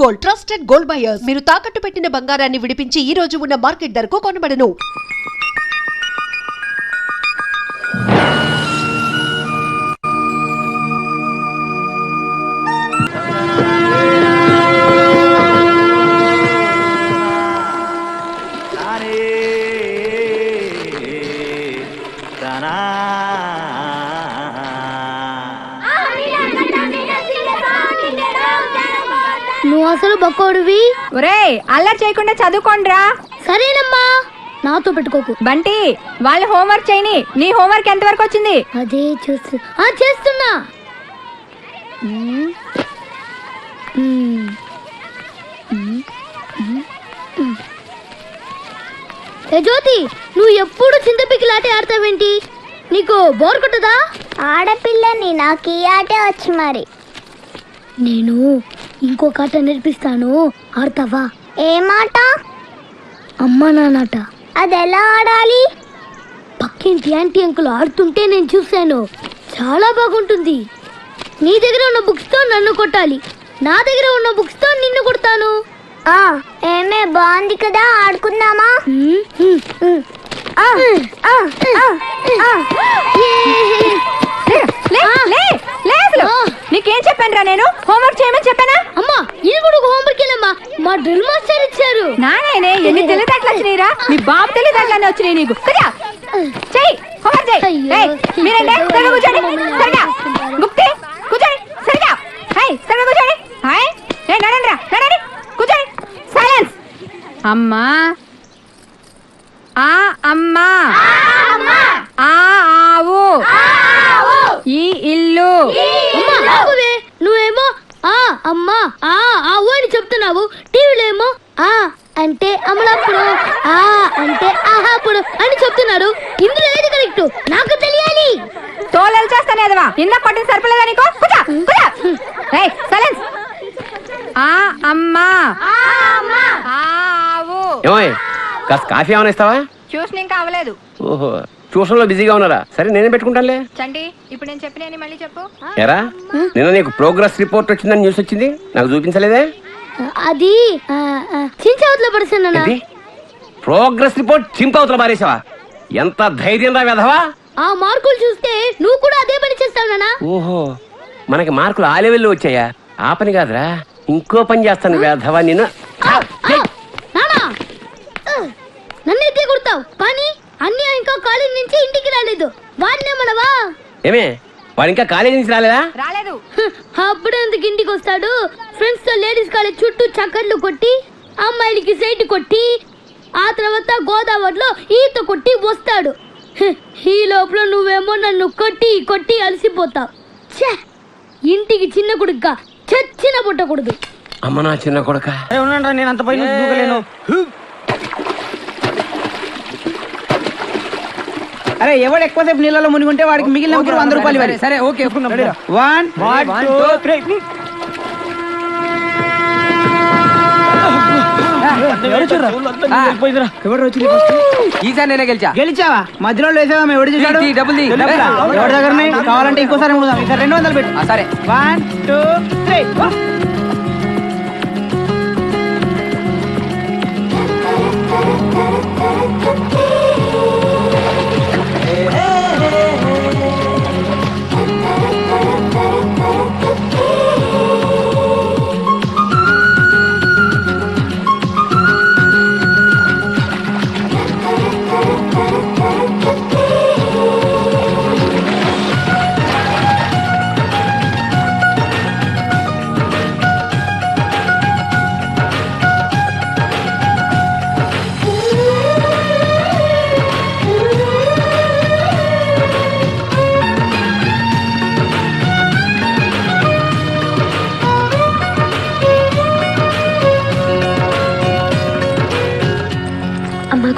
Gold, trusted gold buyers. మీరు తాకట్టు పెట్టిన బంగారాన్ని విడిపించి ఈ రోజు ఉన్న మార్కెట్ ధరకు కొనబడను. నువ్వు అసలు బక్కోడివి. ఒరేయ్ అల్లరి చేయకుండా చదువుకోండిరా. సరేనమ్మా, నాతో పెట్టుకోకు. బంటి వాళ్ళు హోంవర్క్ చేయని. నీ హోంవర్క్ ఎంత వరకు వచ్చింది? అదే చేస్తున్నా. ఏ జ్యోతి, నువ్వు ఎప్పుడు చింతపిక్కిలాటే ఆడతావేంటి? నీకు బోర్ కొట్టదా? ఆడపిల్లని నాకు ఈ ఆటే వచ్చి మరి. నేను ఇంకొక ఆట నేర్పిస్తాను, ఆడతావా? ఏ మాట? అమ్మా నాన్నట. అది ఎలా ఆడాలి? పక్కింటి యాంటీ అంకుల్ ఆడుతుంటే నేను చూశాను. చాలా బాగుంటుంది. నీ దగ్గర ఉన్న బుక్స్ తో నన్ను కొట్టాలి, నా దగ్గర ఉన్న బుక్స్ తో నిన్ను కొడతాను. ఏమే బాగుంది కదా, ఆడుకుందామా? నీకేం చెప్పాను రా? నేను హోంవర్క్ చేయమని చెప్పానా? అమ్మా, ఇది కూడా హోంవర్క్ ఏనమ్మా, మా డ్రిల్ మాస్టర్ ఇచ్చారు. నానే ఎన్ని తెలివితేటలు వచ్చినాయిరా? నీ బాబు తెలివితేటలన్నీ వచ్చినాయి నీకు. కదా చెయ్యి, హోంవర్క్ చెయ్యి. మీరేంటే సరిగా కూర్చోండి. సరిగా గుప్తే కూర్చోండి. సరిగా సరిగా కూర్చోండి. నడండి రా, నడండి, కూర్చోండి. సైలెన్స్. అమ్మా ఆ అమ్మా, ఆ ఆవు, ఈ ఇల్లు. నువ్వేమో ఆ అమ్మా ఆ ఆవు అని చెప్తున్నావు. టీవీలో ఏమో ఆ అంటే అమలాపురం, ఆ అంటే ఆహాపురం అని చెప్తున్నారు. ఇందులో ఏది కరెక్ట్ నాకు తెలియాలి. తోలలు చేస్తానే అదవా, నిన్న కొట్టిన సరిపోలేదా నీకు? సైలెన్స్. ఆ అమ్మా, ఆ ఆవు. కాస్త కాఫీ ఏమైనా ఇస్తావా? ట్యూషన్ ఇంకా అవ్వలేదు. ఓహో, ట్యూషన్ లో బిజీగా ఉన్నారా? సరే నేనే పెట్టుకుంటానులే. చండి, ఇప్పుడు నేను చెప్పిన మళ్ళీ చెప్పు. ఎరా, నిన్న నీకు ప్రోగ్రెస్ రిపోర్ట్ వచ్చిందని న్యూస్ వచ్చింది, నాకు చూపించలేదే? అది చించవతలో పడుతున్నా. ప్రోగ్రెస్ రిపోర్ట్ చింపవతల మారేసావా? ఎంత ధైర్యం రా వెధవా! ఆ మార్కులు చూస్తే నువ్వు కూడా అదే పని చేస్తావు నాన్న. ఓహో, మనకి మార్కులు ఆ లెవెల్లో వచ్చాయా? ఆ పని కాదురా, ఇంకో పని చేస్తాను వెధవా నిన్ను. నన్నైతే కొడతావు కానీ అన్నీ ఇంకా కాలేజ్ నుంచి ఇంటికి రాలేదు. వాడినేమనవా? ఏమే, వాడు ఇంకా కాలేజీ నుంచి రాలేదా? రాలేదు. అప్పుడే ఎందుకు ఇంటికి వస్తాడు? ఫ్రెండ్స్ తో లేడీస్ కాలేజ్ చుట్టూ చక్కర్లు కొట్టి, అమ్మాయిలకి సైట్ కొట్టి, ఆ తర్వాత గోదావరిలో ఈత కొట్టి వస్తాడు. ఈ లోపల నువ్వేమో నన్ను కొట్టి కొట్టి అలసిపోతావు. ఇంటికి చిన్న కొడుక చచ్చిన పుట్టకూడదు. అమ్మ నా చిన్న కొడుక, నేను అంత పైన దూకలేను. అరే, ఎవడు ఎక్కువసేపు నీళ్ళలో మునిగుంటే వాడికి మిగిలిన 100 రూపాయలు ఇవ్వాలి. సరే ఓకే. 1 2 3. ఈసారి నేనే గెలిచావా? మధ్యలో వేసావా? ఎవడు చూసాడు? ఎవరి దగ్గర కావాలంటే ఇంకోసారి మూదాం. ఈసారి 200 పెట్టు. సరే. 1 2 3.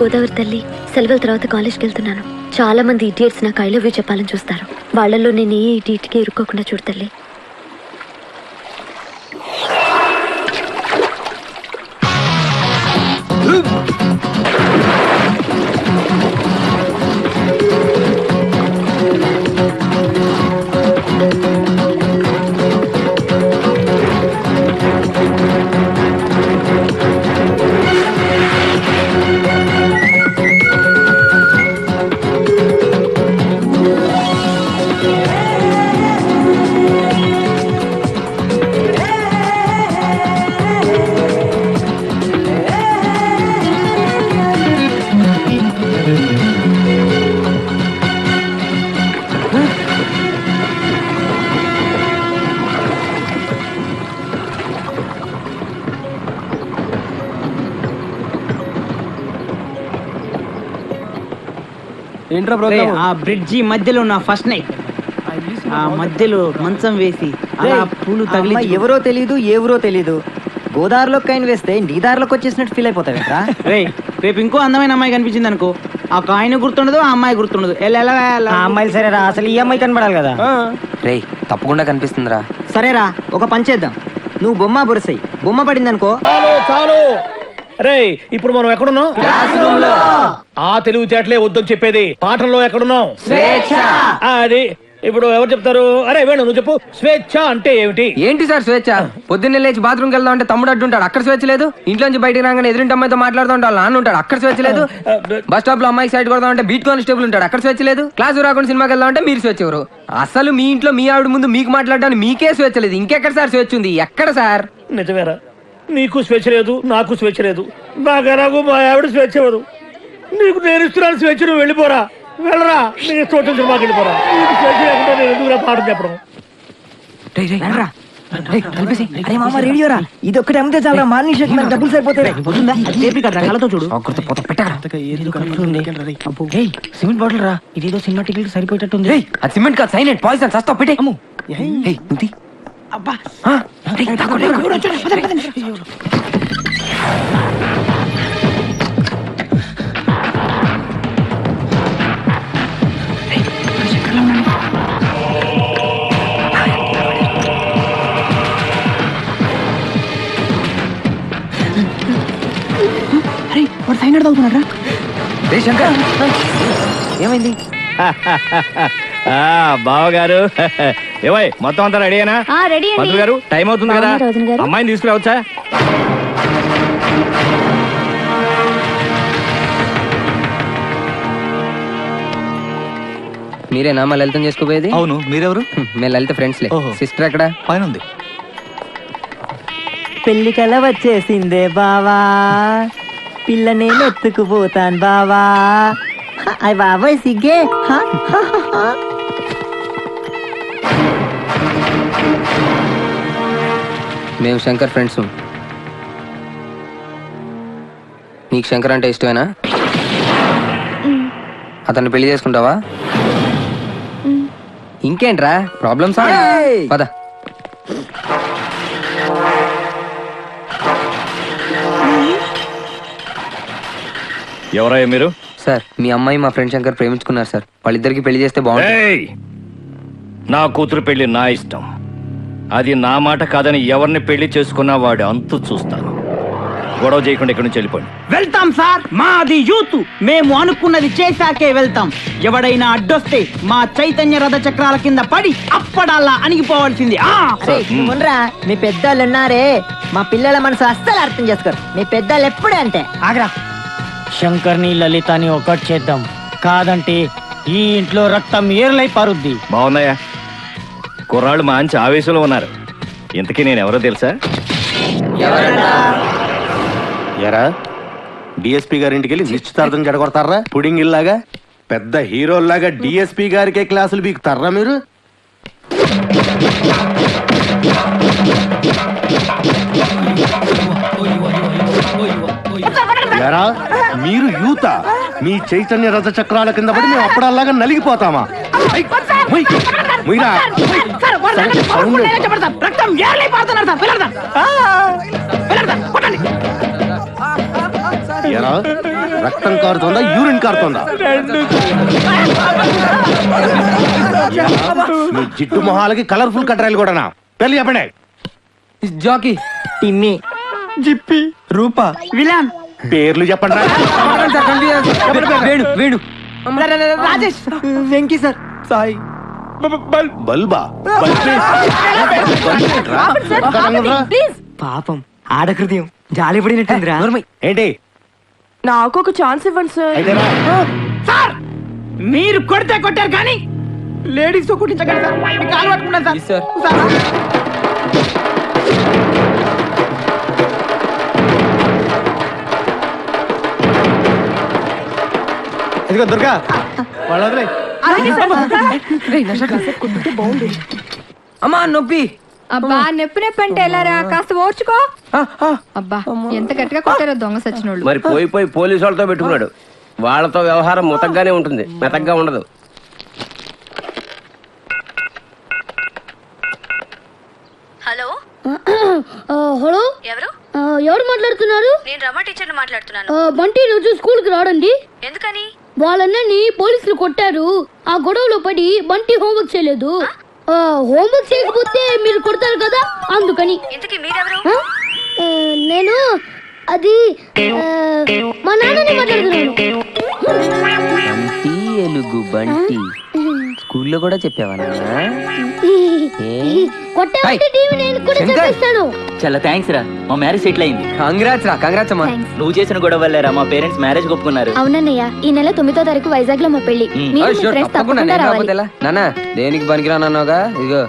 గోదావరి తల్లి, సెలవుల తర్వాత కాలేజ్కి వెళ్తున్నాను. చాలా మంది ఇడియట్స్ నాకు ఐ లవ్ యూ చెప్పాలని చూస్తారు. వాళ్ళల్లో నేను ఏ ఇడియట్కి ఇరుక్కోకుండా చూడు తల్లి. ఏంట్రా రే, ఆ బ్రిడ్జి మధ్యలో నా ఫస్ట్ నైట్ ఆ మధ్యలో మంచం వేసి అలా పూలు తగిలి ఎవరో తెలీదు ఎవరో తెలీదు గోదావరిలో కాయిన్ వేస్తే నీ దారిలోకి వచ్చేసినట్టు ఫీల్ అయిపోతావేంట్రా? రే రేపు ఇంకో అందమైన అమ్మాయి కనిపించింది అనుకో, ఆ కాయిన్ గుర్తుండదు, ఆ అమ్మాయి గుర్తుండదు. ఆ అమ్మాయిలు సరేరా, అసలు ఈ అమ్మాయి కనబడాలి కదా. రేయ్ తప్పకుండా కనిపిస్తుందిరా. సరేరా, ఒక పని చేద్దాం. నువ్వు బొమ్మ బొరసై, బొమ్మ పడింది అనుకో. చాలు రే, ఇప్పుడు మనం ఎక్కడున్నాం? ఆ తెలివితేటలే వద్దని చెప్పేది. పాఠంలో ఎక్కడున్నాం? అది ఇప్పుడు ఎవరు చెప్తారు? అరే వేణు నువ్వు చెప్పు, స్వేచ్ఛ అంటే ఏమిటి? ఏంటి సార్ స్వేచ్ఛ? పొద్దున్నే లేచి బాత్రూమ్కి వెళ్దాం అంటే తమ్ముడు అడ్డుంటాడు, అక్కడ స్వేచ్ఛ లేదు. ఇంట్లోంచి బయటికి రాగానే ఎదురింటి అమ్మాయితో మాట్లాడుతూ ఉంటాడు, నాన్న ఉంటాడు, అక్కడ స్వేచ్ఛ లేదు. బస్ స్టాప్ లో అమ్మాయికి సైడ్ కొడదాం అంటే బీట్ కానిస్టేబుల్ ఉంటాడు, అక్కడ స్వేచ్ఛ లేదు. క్లాస్ రాకుండా సినిమాకి వెళ్దాం అంటే మీరు స్వేచ్ఛ ఎవరు? అసలు మీ ఇంట్లో మీ ఆవిడ ముందు మీకు మాట్లాడడానికి మీకే స్వేచ్ఛ లేదు, ఇంకెక్కడ సార్ స్వేచ్ఛ ఉంది? ఎక్కడ సార్? నిజమేరా, నీకు స్వేచ్ఛ లేదు, నాకు స్వేచ్ఛ లేదు. నాకు ఎలాగో మా ఆవిడ స్వేచ్ఛ ఇవ్వదు. నీకు నేను ఇస్తున్నాను స్వేచ్ఛ, నువ్వు వెళ్ళిపోరా, వెళ్ళరా, నీ చోటు సినిమాకి వెళ్ళిపోరా. నీకు స్వేచ్ఛ లేకుండా నేను ఎందుకురా పాఠం చెప్పడం? రేడియోరా, ఇది ఒక్కటి అమ్మితే చాలా మార్నింగ్ షోకి మనకి డబ్బులు సరిపోతాయి. కళ్ళతో చూడు. సిమెంట్ బాటిల్ రా, ఇదేదో సినిమా టికెట్ సరిపోయేటట్టుంది. అది సిమెంట్ కాదు, సైలెంట్ పాయిజన్, సస్తా పెట్టే. అబ్బా వాడు సైన్ అవుతున్నాడు. ఏమైంది? బావగారు ఏమై మొత్తం అంతా రెడీనా? రెడీ మంత్రులు గారు టైం అవుతుంది కదా, అమ్మాయిని తీసుకురావచ్చా? మీరేనా మా లలితం చేసుకోపోయేది? అవును, మీరెవరు? మేము లలిత ఫ్రెండ్స్ లే. సిస్టర్ ఎక్కడ? పైన ఉంది. పెళ్లి కల వచ్చేసిందే బావా, పిల్ల నేను ఎత్తుకుపోతాను బావా. అయ్య బాబాయ్ సిగ్గే. మేము శంకర్ ఫ్రెండ్స్. నీకు శంకర్ అంటే ఇష్టమేనా? అతన్ని పెళ్లి చేసుకుంటావా? ఇంకేంట్రా ప్రాబ్లమ్స్? పద. ఎవరయ్యా మీరు? సార్ మీ అమ్మాయి మా ఫ్రెండ్ శంకర్ ప్రేమించుకున్నారు సార్, వాళ్ళిద్దరికి పెళ్లి చేస్తే బాగుంటుంది. నా కూతురు పెళ్లి నా ఇష్టం, అది నా మాట కాదని ఎవరిని పెళ్లి చేసుకున్నా వాడు అంతు చూస్తాను. గొడవ చేయకుండా ఇక్కడి నుంచి వెళ్ళిపోండి. వెళ్తాం సార్, మాది యూత్, మేము అనుకున్నది చేశాకే వెళ్తాం. ఎవడైనా అడ్డొస్తే మా చైతన్య రథ చక్రాల కింద పడి అప్పడాలా అణిగిపోవాల్సింది. మీ పెద్దోళ్ళు ఉన్నారే, మా పిల్లల మనసు అస్సలు అర్థం చేసుకోరు. మీ పెద్దోళ్ళు ఎప్పుడే అంటే ఆగ్రా. శంకర్ని లలితని ఒకటి చేద్దాం, కాదంటే ఈ ఇంట్లో రక్తం ఏర్లై పారుద్ది. బాగున్నాయా? కుర్రాళ్ళు మంచి ఆవేశంలో ఉన్నారు. ఇంతకీ నేను ఎవరో తెలుసా? ఎరా డిఎస్పీ గారింటికి వెళ్ళి నిశ్చితార్థం జడగొడతారా? పుడింగ్ ఇల్లాగా పెద్ద హీరోల్లాగా డిఎస్పీ గారికే క్లాసులు బీకుతారా మీరు? ఎరా మీరు యూత, మీ చైతన్య రథ చక్రాల కింద పడి మేము అప్పుడల్లాగా నలిగిపోతామా? రక్తం ఏర్లై పారుతున్నారు సార్, వెళ్ళడదాం. ఎరా రక్తం కారుతోందా, యూరిన్ కారుతోందా? మీ జిడ్డు మొహాలకి కలర్ఫుల్ కట్రాయలు కూడానా? పెళ్లి చెప్పండి. జాకీ, టిమ్మి, జిప్పి, రూపా, విలాన్ పేర్లు చెప్పండి. వేణు వేణు రాజేష్, వెంకీ సార్, సాయి, బల్బా? పాపం ఆడహృదయం జాలి పడినట్టుందిరా. ఏంటి? నాకు ఒక ఛాన్స్ ఇవ్వండి సార్. సార్ మీరు కొడితే కొట్టారు కానీ లేడీస్ తో కుట్టించగలరు సార్. మీకు కాలు పట్టుకున్నాను సార్. సార్ ఇదిగో దుర్గా, వాళ్ళు వదిలే. అమ్మా నొప్పి. అబ్బా నొప్పి నొప్పి అంటే ఎలారా, కాస్త ఓర్చుకో. అబ్బా ఎంత గట్టిగా కొట్టారో దొంగ సచ్చినోళ్ళు. మరి పోయి పోయి పోలీసు వాళ్ళతో పెట్టుకున్నాడు. వాళ్ళతో వ్యవహారం ముతగ్గానే ఉంటుంది, మెతగ్గా ఉండదు. హలో, హలో, ఎవరు? ఎవరు మాట్లాడుతున్నారు? నేను రమా టీచర్ మాట్లాడుతున్నాను. బంటి రోజు స్కూల్ కి రాడండి. ఎందుకని? వాళ్ళని పోలీసులు కొట్టారు. ఆ గొడవలో పడి బంటి హోంవర్క్ చేయలేదు. హోంవర్క్ చేయకపోతే మీరు కొడతారు కదా, అందుకని. ఇంతకీ మీరెవరు? నేను అది మా నాన్నని మాట్లాడుతున్నాను. ఎలుగు బంటి స్కూల్లో కూడా చెప్పావా? కొట్టామంటే టీవీ నేను కూడా చెప్పేస్తాను. చాలా థ్యాంక్స్ రా, మా మ్యారేజ్ సెటిల్ అయింది. కంగ్రాట్స్ రా, కంగ్రాట్స్ అమ్మా. నువ్వు చేసిన గొడవ వల్లేరా మా పేరెంట్స్ మ్యారేజ్ ఒప్పుకున్నారు. అవునన్నయ్య, ఈ నెల 9వ తారీఖు వైజాగ్ లో మా పెళ్లి. మీరు మీ ఫ్రెండ్స్ తప్పకుండా రావాలి. నాన్న దేనికి పనికిరానన్నావుగా, ఇదిగో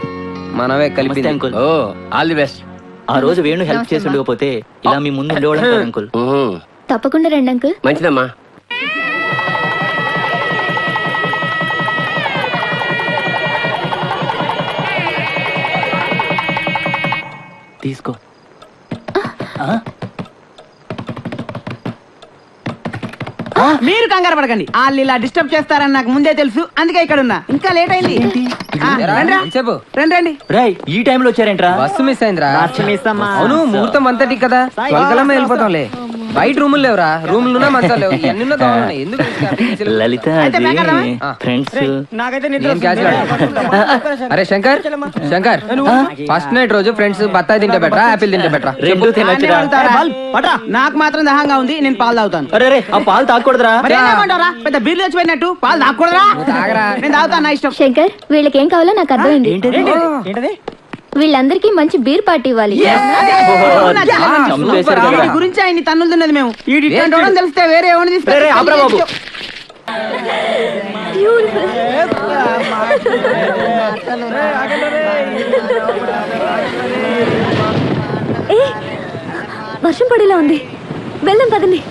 మనమే కలిపి. ఓ, ఆల్ ది బెస్ట్. ఆ రోజు వేణు హెల్ప్ చేసి ఉండకపోతే ఇలా మీ ముందు ఉండేవాడు అంకుల్. తప్పకుండా రండి అంకుల్. మంచిదమ్మా. తీసుకో. మీరు కంగారు పడకండి, వాళ్ళు ఇలా డిస్టర్బ్ చేస్తారని నాకు ముందే తెలుసు, అందుకే ఇక్కడ ఉన్నా. ఇంకా లేట్ అయింది. చెప్పు. రండి. రాయ్, ఈ టైంలో వచ్చారేంట్రా? బస్సు మిస్ అయిందిరా. అవును, ముహూర్తం అంతటి కదా, త్వరగలమే వెళ్ళిపోతాంలే. బయట రూములు లేవురా, రూములున్నా మంచాలు లేవు, ఎన్ని ఎందుకు లలిత ఫ్రెండ్స్. అరే శంకర్, శంకర్ ఫస్ట్ నైట్ రోజు ఫ్రెండ్స్ బత్తాయి తింటే బెటరా, ఆపిల్ తింటే బెటరా? రెండు తినొచ్చురా. నాకు మాత్రం దహంగా ఉంది, నేను పాలు తాగుతాను. అరే ఆ పాలు తాగకూడదురా. పెద్ద బీర్లు తెచ్చిపోయినట్టు పాలు తాగకూడదురా? నేను తాగుతాను, నా ఇష్టం. శంకర్, వీళ్ళకి ఏం కావాలో నాకు అర్థమైంది. ఏంటది? వీళ్ళందరికీ మంచి బీర్ పార్టీ ఇవ్వాలి. వీడి గురించి ఆయన తన్నులుతున్నది మేము. వీడి తెలిస్తే వేరే ఎవరిని తీసుకెళ్ళి బాబు. వర్షం పడేలా ఉంది, వెళ్దాం పదండి.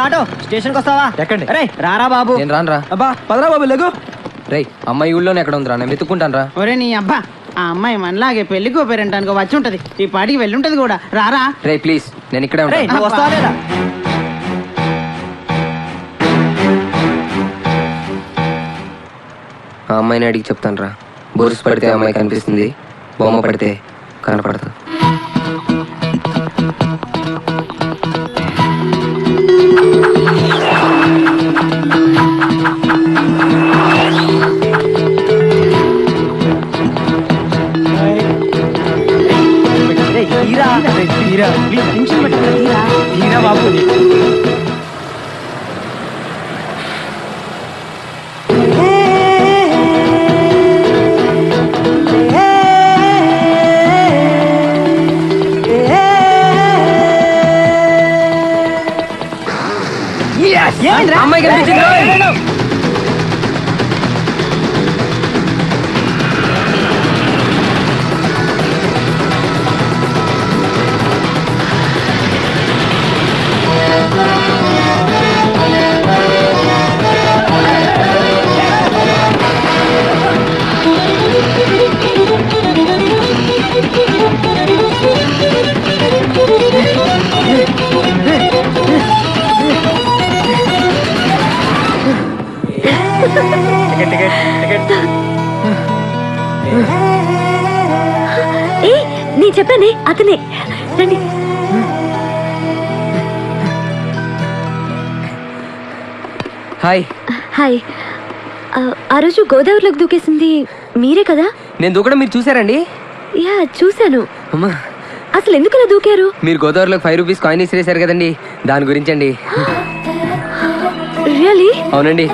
ఆటో స్టేషన్ కి వస్తావా? ఎక్కండి. అరే రారా బాబు. నేను రాను రా. అబ్బా పదరా బాబు, లెగు. రేయ్, అమ్మాయి ఊళ్ళోనే ఎక్కడ ఉందిరా, నేను వెతుక్కుంటాను రా. ఒరే నీ అబ్బా, ఆ అమ్మాయి మనలాగే పెళ్లికో పేరెంటానికి వచ్చి ఉంటది, ఈ పాటికి వెళ్ళుంటది కూడా. రారా. రే ప్లీజ్, నేను ఇక్కడే అరే ఉంటాను. నువ్వు వస్తావా లేదా? ఆ అమ్మాయిని అడిగి చెప్తాను రా. బోర్స్ పడితే అమ్మాయి కనిపిస్తుంది, బొమ్మ పడితే కనపడదు. బాబు అమ్మాయి కనిపించింది. నీ చెప్పానే అతనే. రండి. హాయ్. హాయ్. ఆ రోజు గోదావరిలోకి దూకేసింది మీరే కదా? నేను దూకడం మీరు చూసారండి? యా చూశాను. అమ్మా, అసలు ఎందుకు అలా దూకారు? మీరు గోదావరిలోకి 5 రూపీస్ కాయిన్ ఇసిరేశారు కదండి, దాని గురించి అండి. రియలీ? అవునండి.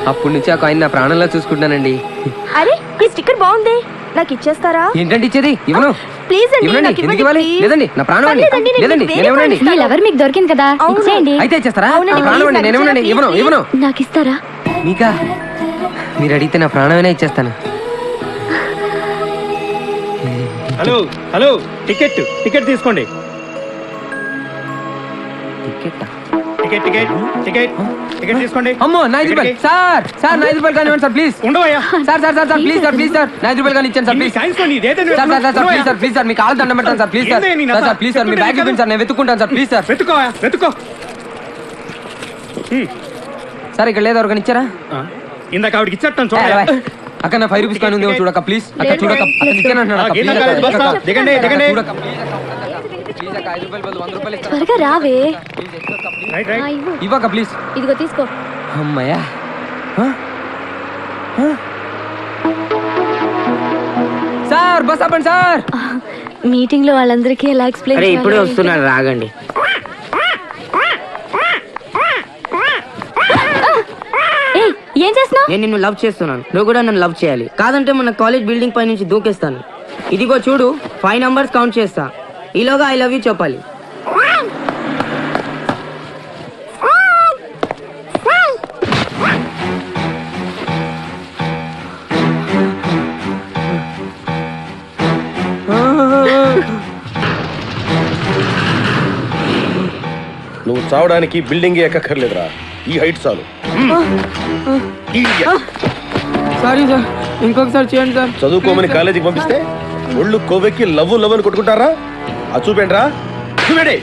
అప్పటి నుంచి ఆ కాయిన్ నా ప్రాణంలో చూసుకుంటున్నానండి. అరే ఈ స్టిక్కర్ బాగుంది, నాకు ఇచ్చేస్తారా? ఏంటంటే ఇచ్చేది? ఇవ్వను. ప్లీజ్ అండి, ఇవ్వండి. నాకు ఎందుకు ఇవ్వండి, ఇవ్వాలి? please. లేదండి, నా ప్రాణం అండి. పర్లేదండి, నేను లేదండి, వేరే నేను ఇవ్వనండి. కాయిన్ ఇస్తాను. ఎవరు మీకు దొరికింది కదా, ఇచ్చేయండి. అయితే ఇచ్చేస్తారా? అవునండి, నా ప్రాణం అండి, please, నేను ఇవ్వనండి. please, ఇవ్వను, ఇవ్వను. నాకు ఇస్తారా? మీకా మీరు అడిగితే నా ప్రాణమైనా ఇచ్చేస్తాను. హలో హలో, టికెట్ టికెట్ తీసుకోండి. టికెట్టా? టికెట్ టికెట్ టికెట్ టికెట్ తీసుకోండి. అమ్మో, 5 రూపాయలు. సార్ సార్ 5 రూపాయలు కానివ్వండి సార్, ప్లీజ్. ఉండవయ్యా. Sir sir sir sir please sir, please sir 5 రూపాయలు కానీ ఇచ్చాను సార్, ప్లీజ్. సైన్స్ లో నీదేంటి? Sir sir sir please sir, please sir, మీ కాళ్ళు దండం పెడతాను sir, please sir. Sir sir please sir, మీ బ్యాగ్ ఇవ్వండి సార్, నేను వెతుక్కుంటాను సార్, ప్లీజ్ సార్. వెతుకోవా, వెతుకో. సార్ ఇక్కడ లేదు, ఎవరికైనా ఇచ్చారా? ఇందాక ఆవిడకి ఇచ్చేస్తాను ఏ, చూడ. అలా. అక్క నా 5 రూపీస్ కానీ ఉంది, చూడక్క ప్లీజ్. అక్క చూడక్క, అతను ఇచ్చానంటున్నాడు అక్క, ప్లీజ్ అక్క, బస్తా, అక్క. దిగండి, దిగండి. చూడక్క, ప్లీజ్ అక్క, ప్లీజ్ అక్క, 5 రూపాయలు బదులు 100 రూపాయలు ఇస్తాను. త్వరగా రావే. ప్లీజ్ ఎక్స్ట్రా అక్క, ప్లీజ్. Right right. ఇవ్వక్క ప్లీజ్. ఇదిగో తీసుకో. అమ్మయ్యా. హ? హ? సార్ బస్ ఆపండి సార్. మీటింగ్ లో వాళ్ళందరికీ ఎలా ఎక్స్ప్లెయిన్ ఇప్పుడే వస్తున్నాడు, రాగండి. ఏం చేస్తున్నావు? నేను నిన్ను లవ్ చేస్తున్నాను, నువ్వు కూడా నన్ను లవ్ చేయాలి. కాదంటే మన కాలేజ్ బిల్డింగ్ పై నుంచి దూకేస్తాను. ఇదిగో చూడు, 5 నంబర్స్ కౌంట్ చేస్తా, ఈలోగా ఐ లవ్ యూ చెప్పాలి. నువ్వు చావడానికి బిల్డింగ్ ఎక్కర్లేదురా, ఈ హైట్ చాలు. సారీ సార్, ఇంకొకసారి చేయండి సార్. చదువుకోమని కాలేజీకి పంపిస్తే ఒళ్ళు కొవ్వెక్కి లవ్ లవ్ అని కొట్టుకుంటారా? అది చూపేంట్రా, చూపేడే.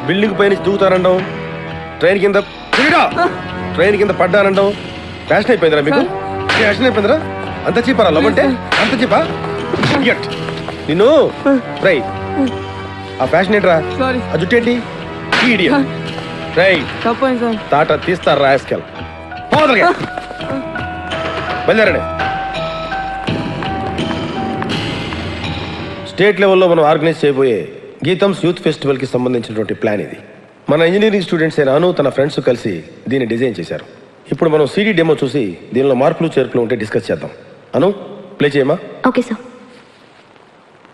బిల్డింగ్ పై నుంచి దూకుతారండం, ట్రైన్ కింద ట్రైన్ కింద పడ్డానండం. ఫ్యాషన్ అయిపోయిందిరా మీకు, ఫ్యాషన్ అయిపోయిందిరా. అంత చీపారా లవ్ అంటే? అంత చీపా నిన్ను రై. ఆ ఫ్యాషన్ ఏంట్రా, ఆ జుట్టేంటి? రై తప్పండి సార్. తాట తీస్తారు రాయస్కెల్. బయలుదేరండి. స్టేట్ లెవెల్లో మనం ఆర్గనైజ్ చేయబోయే గీతమ్స్ యూత్ ఫెస్టివల్ కి సంబంధించినటువంటి ప్లాన్ ఇది. మన ఇంజనీరింగ్ స్టూడెంట్స్ అయిన అను తన ఫ్రెండ్స్ కలిసి దీన్ని డిజైన్ చేశారు. ఇప్పుడు మనం సీడీ డెమో చూసి దీనిలో మార్పులు చేర్పులు ఉంటే డిస్కస్ చేద్దాం. అను ప్లే చేయమా? Okay sir.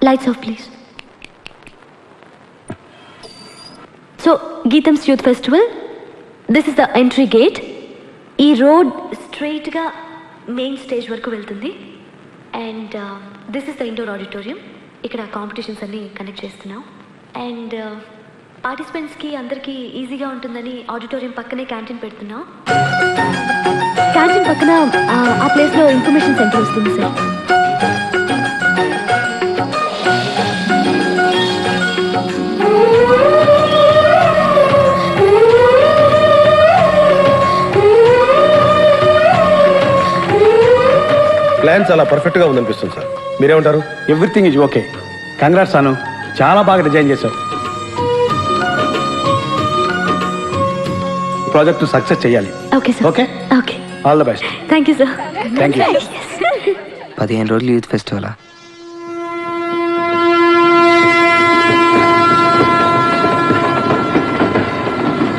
Lights off please. So GITAM's youth festival, this is the entry gate. ఈ రోడ్ స్ట్రైట్గా మెయిన్ స్టేజ్ వరకు వెళ్తుంది. And this is the indoor auditorium. ఇక్కడ కాంపిటీషన్స్ అన్ని కనెక్ట్ చేస్తున్నాం. అండ్ పార్టిసిపెంట్స్కి అందరికీ ఈజీగా ఉంటుందని ఆడిటోరియం పక్కనే క్యాంటీన్ పెడుతున్నాం. క్యాంటీన్ పక్కన ఆ ప్లేస్లో ఇన్ఫర్మేషన్ సెంటర్ వస్తుంది సార్. ప్లాన్ చాలా పర్ఫెక్ట్ గా ఉందనిపిస్తుంది సార్, మీరేమంటారు? Everything is okay. కంగ్రాట్స్ అను, చాలా బాగా డిజైన్ చేశావు. ప్రాజెక్ట్ సక్సెస్ చేయాలి. Okay sir. Okay okay, all the best. Thank you sir. Thank you. 15 రోజులు యూత్ ఫెస్టివల్.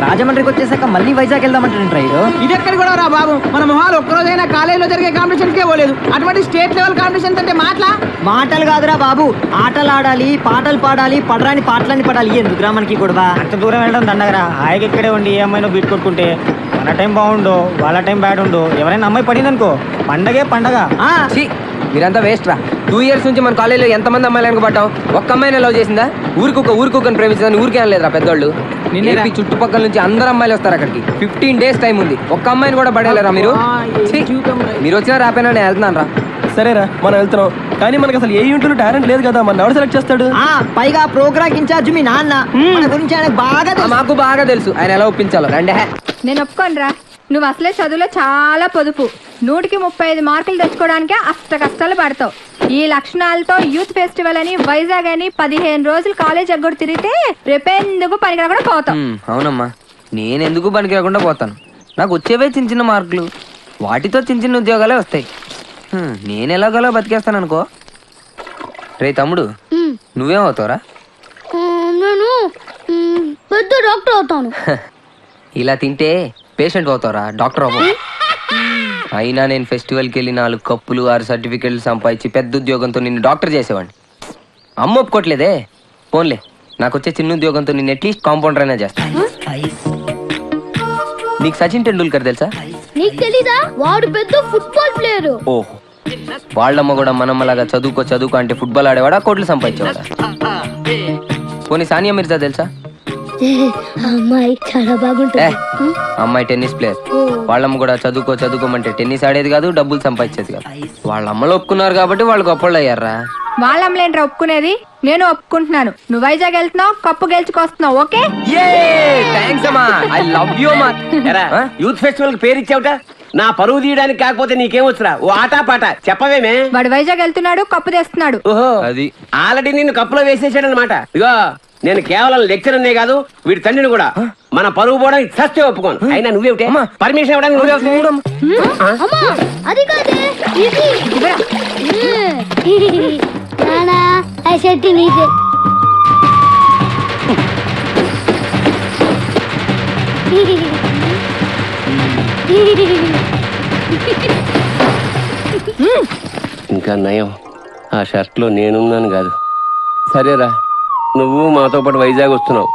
రాజమండ్రికి వచ్చేసాక మళ్ళీ వైజాగ్ వెళ్దామంటాడు రైడు. ఇది ఎక్కడ కూడా రా బాబు, మన మొహాలు ఒక్కరోజైనా కాలేజీలో జరిగే కాంపిటీషన్స్కే పోలేదు. అటువంటి స్టేట్ లెవెల్ కాంపిటీషన్స్ అంటే మాటలు కాదురా బాబు, ఆటలు ఆడాలి, పాటలు పాడాలి, పడరాని పాటలని పడాలి. ఎందుకురా మనకి గొడవ? అంత దూరం వెళ్ళడం దండగరా. హాయిగా ఇక్కడే ఉండి ఏ అమ్మాయినో బీట్ కొట్టుకుంటే మన టైం బాగుండు, వాళ్ళ టైం బ్యాడ్ ఉండు. ఎవరైనా అమ్మాయి పడింది అనుకో, పండగే పండగ. ఛీ, మీరంతా వేస్ట్ రా. 2 years నుంచి మన కాలేజీలో ఎంతమంది అమ్మాయిలు అనుకోబట్టాం, ఒక్క అమ్మాయిని లవ్ చేసిందా? ఊరికొకని ప్రేమించిందని ఊరికే అనలేదురా పెద్దోళ్ళు. నిన్నే చుట్టుపక్కల నుంచి అందరు అమ్మాయిలు వస్తారు అక్కడికి. 15 days టైం ఉంది, ఒక్క అమ్మాయిని కూడా పడేలేరా మీరు? ఛీ, మీరు వచ్చినా రాపోయినా నేను వెళ్తున్నాను రా. సరేరా, మనం వెళ్తున్నాం, కానీ మనకి అసలు ఏ యూనిట్లో టాలెంట్ లేదు కదా, మన ఎవరు సెలెక్ట్ చేస్తాడు? పైగా ప్రోగ్రామ్ ఇన్ఛార్జ్ మీ నాన్న, మన గురించి ఆయనకు బాగా తెలుసు. మాకు బాగా తెలుసు ఆయన ఎలా ఒప్పించాలో. రండి. నేను ఒప్పుకోనరా, నువ్వు అసలే చదువులో చాలా పొదుపు. 100కి 35 మార్కులు తెచ్చుకోవడానికే అష్ట కష్టాలు పడతావు. ఈ లక్షణాలతో యూత్ ఫెస్టివల్ అని వైజాగ్ అని 15 రోజులు కాలేజ్ ఎగ్గొడు తిరిగితే రేపెందుకు పనికి కూడా పోతావు. అవునమ్మా, నేనెందుకు పనికి రాకుండా పోతాను? నాకు వచ్చేవే చిన్న చిన్న మార్కులు, వాటితో చిన్న చిన్న ఉద్యోగాలే వస్తాయి. నేను ఎలాగోలా బతికేస్తాను అనుకో. రే తమ్ముడు, నువ్వేం అవుతావురా? నేను పెద్ద డాక్టర్ అవుతాను. ఇలా తింటే పేషెంట్ అవుతావురా, డాక్టర్ అవ్వవు. అయినా నేను ఫెస్టివల్కి వెళ్ళి 4 కప్పులు 6 సర్టిఫికెట్లు సంపాదించి పెద్ద ఉద్యోగంతో నిన్ను డాక్టర్ చేసేవాడిని. అమ్మ ఒప్పుకోట్లేదే. పోన్లే, నాకు వచ్చే చిన్న ఉద్యోగంతో నిన్ను అట్లీస్ట్ కాంపౌండర్ అయినా చేస్తాను. నీకు సచిన్ టెండూల్కర్ తెలుసా? నీకు తెలీదా? వాడు పెద్ద ఫుట్బాల్ ప్లేయర్. ఓహో, వాళ్ళమ్మ కూడా మనమ్మలాగా చదువుకో అంటే ఫుట్బాల్ ఆడేవాడా, కోట్లు సంపాదించేవాడా? పోనీ సానియా మిర్జా తెలుసా? అమ్మాయి చాలా బాగుంటుంది. అమ్మాయి టెన్నిస్ ప్లేయర్. వాళ్ళమ్మ కూడా చదువుకోమంటే టెన్నిస్ ఆడేది కాదు, డబ్బులు సంపాదించేది కాదు. వాళ్ళ అమ్మలు ఒప్పుకున్నారు కాబట్టి వాళ్ళు గొప్పళ్ళు అయ్యారా. వాళ్ళమ్మలేంట్రా ఒప్పుకునేది, నేను ఒప్పుకుంటున్నాను. నువ్వు వైజాగ్ వెళ్తున్నావు, కప్పు గెలుచుకొస్తున్నావు. ఓకే, యూత్ ఫెస్టివల్ పేరు ఇచ్చావుట. నా పరువు తీయడానికి కాకపోతే నీకేమొచ్చురా? ఓ ఆటా పాట చెప్పవేమే. వాడు వైజాగ్ వెళ్తున్నాడు, కప్పు తెస్తున్నాడు. ఓహో, అది ఆల్రెడీ నిన్ను కప్పులో వేసేసాడు అనమాట. ఇగో, నేను కేవలం లెక్చరర్నే కాదు, వీడి తండ్రిని కూడా. మన పరువు పోవడానికి సస్తే ఒప్పుకోను. అయినా నువ్వేమిటే పర్మిషన్ ఇవ్వడానికి అమ్మా, అది కాదే ఇది. నానా, ఆ షర్ట్ నీదే. ఇంకా నయం, ఆ షర్ట్ లో నేనున్నాను కాదు. సరేరా, నువ్వు మాతో పాటు వైజాగ్ వస్తున్నావు.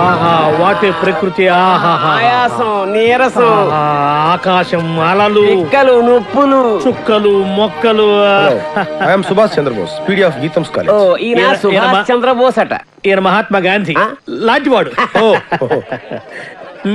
ఆహా, వాటి ప్రకృతి. ఆయాసం, నీరసం, ఆకాశం, అలలు, ఎక్కలు, నొప్పులు, చుక్కలు, మొక్కలు. I'm Subhash Chandrabose, PD of Gitams ఓ, కాలేజ్. ఈయన సుభాష్ చంద్రబోస్ అట. ఈయన మహాత్మా గాంధీ లాంటివాడు.